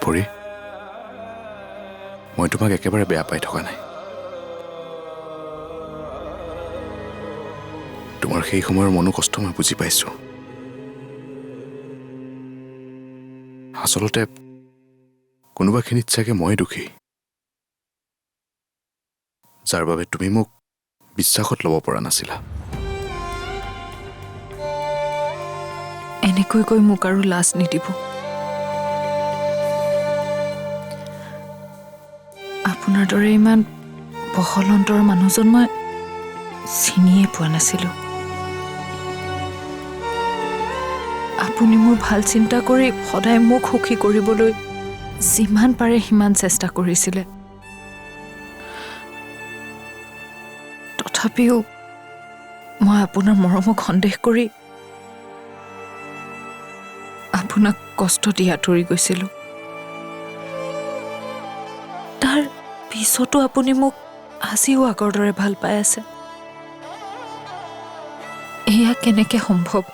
পৰি মই তোমাক একেবাৰে বেয়া পাই থকা নাই। তোমাৰ সেই সময়ৰ মনোকষ্ট মই বুজি পাইছোঁ। আচলতে কোনোবাখিনিত চাগে মই দোষী, যাৰ বাবে তুমি মোক বিশ্বাসত ল'ব পৰা নাছিলা। এনেকৈ কৈ মোক আৰু লাজ নিদিব। আপোনাৰ দৰে ইমান বহল অন্তৰৰ মানুহজন মই চিনিয়ে পোৱা নাছিলোঁ। আপুনি মোৰ ভাল চিন্তা কৰি সদায় মোক সুখী কৰিবলৈ যিমান পাৰে সিমান চেষ্টা কৰিছিলে। তথাপিও মই আপোনাৰ মৰমক সন্দেহ কৰি আপোনাক কষ্ট দি আঁতৰি গৈছিলোঁ। তাৰ পিছতো আপুনি মোক আজিও আগৰ দৰে ভাল পাই আছে। এয়া কেনেকে সম্ভৱ?